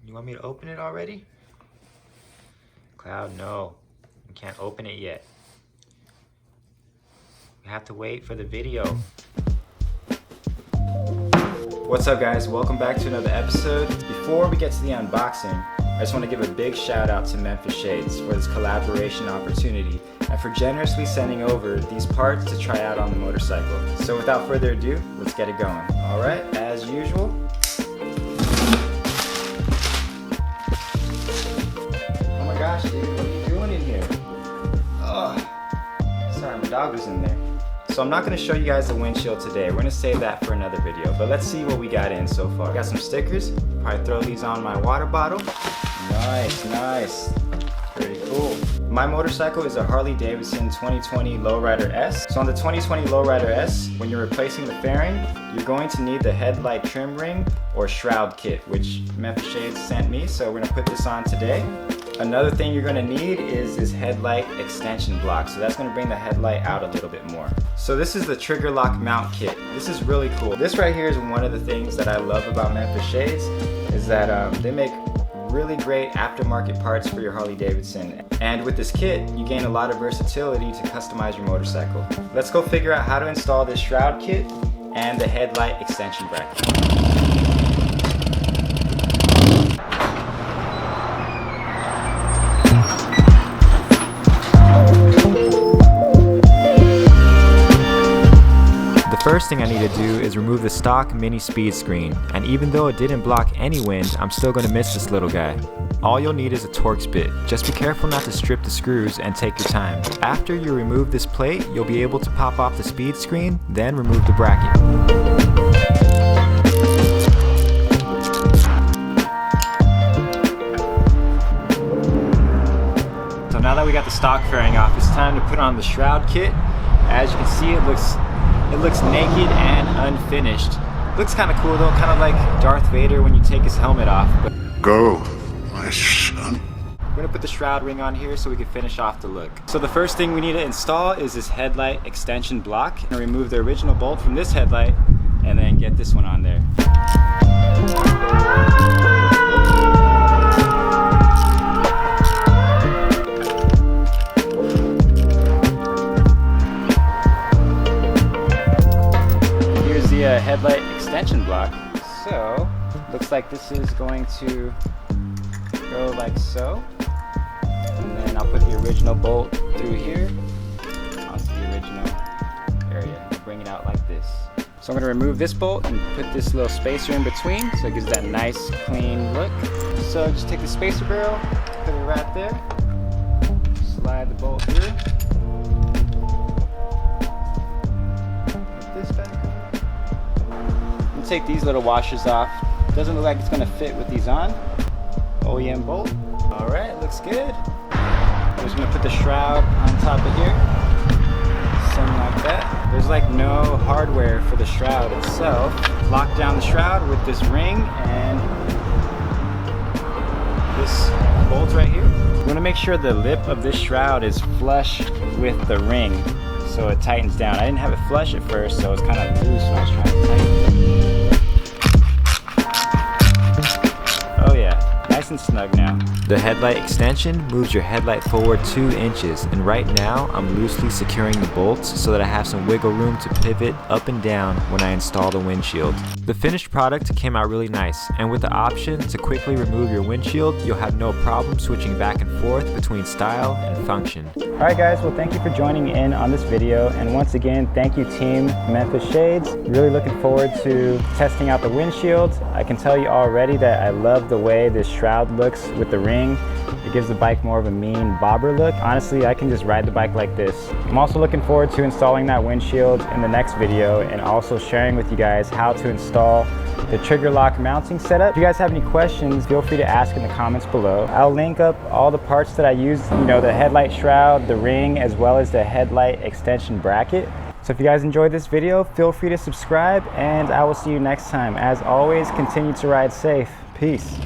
You want me to open it already? Cloud, no. You can't open it yet. We have to wait for the video. What's up guys, welcome back to another episode. Before we get to the unboxing, I just want to give a big shout out to Memphis Shades for this collaboration opportunity and for generously sending over these parts to try out on the motorcycle. So without further ado, let's get it going. Alright, as usual. Oh my gosh dude, what are you doing in here? Oh, sorry, my dog was in there. So I'm not going to show you guys the windshield today. We're going to save that for another video. But let's see what we got in so far. I got some stickers. Probably throw these on my water bottle. Nice, nice. Pretty cool. My motorcycle is a Harley Davidson 2020 Lowrider S. So on the 2020 Lowrider S, when you're replacing the fairing, you're going to need the headlight trim ring or shroud kit, which Memphis Shades sent me. So we're going to put this on today. Another thing you're going to need is this headlight extension block. So that's going to bring the headlight out a little bit more. So this is the trigger lock mount kit. This is really cool. This right here is one of the things that I love about Memphis Shades is that they make really great aftermarket parts for your Harley Davidson. And with this kit, you gain a lot of versatility to customize your motorcycle. Let's go figure out how to install this shroud kit and the headlight extension bracket. The first thing I need to do is remove the stock mini speed screen, and even though it didn't block any wind, I'm still going to miss this little guy. All you'll need is a Torx bit. Just be careful not to strip the screws and take your time. After you remove this plate, you'll be able to pop off the speed screen, then remove the bracket. So now that we got the stock fairing off, it's time to put on the shroud kit. As you can see, it looks naked and unfinished. Looks kind of cool though, kind of like Darth Vader when you take his helmet off. But go, my son. We're gonna put the shroud ring on here so we can finish off the look. So the first thing we need to install is this headlight extension block. I'm gonna remove the original bolt from this headlight and then get this one on there. Headlight extension block. So looks like this is going to go like so, and then I'll put the original bolt through here onto the original area and bring it out like this. So I'm going to remove this bolt and put this little spacer in between so it gives that nice clean look. So just take the spacer barrel, put it right there, slide the bolt through, put this back. Take these little washers off. Doesn't look like it's gonna fit with these on. OEM bolt. All right, looks good. I'm just gonna put the shroud on top of here. Something like that. There's like no hardware for the shroud itself. Lock down the shroud with this ring and this bolt right here. You wanna make sure the lip of this shroud is flush with the ring so it tightens down. I didn't have it flush at first, so it was kind of loose when I was trying to tighten it. Nice and snug now. The headlight extension moves your headlight forward 2 inches, and right now I'm loosely securing the bolts so that I have some wiggle room to pivot up and down when I install the windshield. The finished product came out really nice, and with the option to quickly remove your windshield, you'll have no problem switching back and forth between style and function. Alright guys, well thank you for joining in on this video, and once again thank you team Memphis Shades. Really looking forward to testing out the windshield. I can tell you already that I love the way this shroud looks with the ring. It gives the bike more of a mean bobber look. Honestly, I can just ride the bike like this. I'm also looking forward to installing that windshield in the next video and also sharing with you guys how to install the trigger lock mounting setup. If you guys have any questions, feel free to ask in the comments below. I'll link up all the parts that I used, you know, the headlight shroud, the ring, as well as the headlight extension bracket. So if you guys enjoyed this video, feel free to subscribe, and I will see you next time. As always, continue to ride safe. Peace.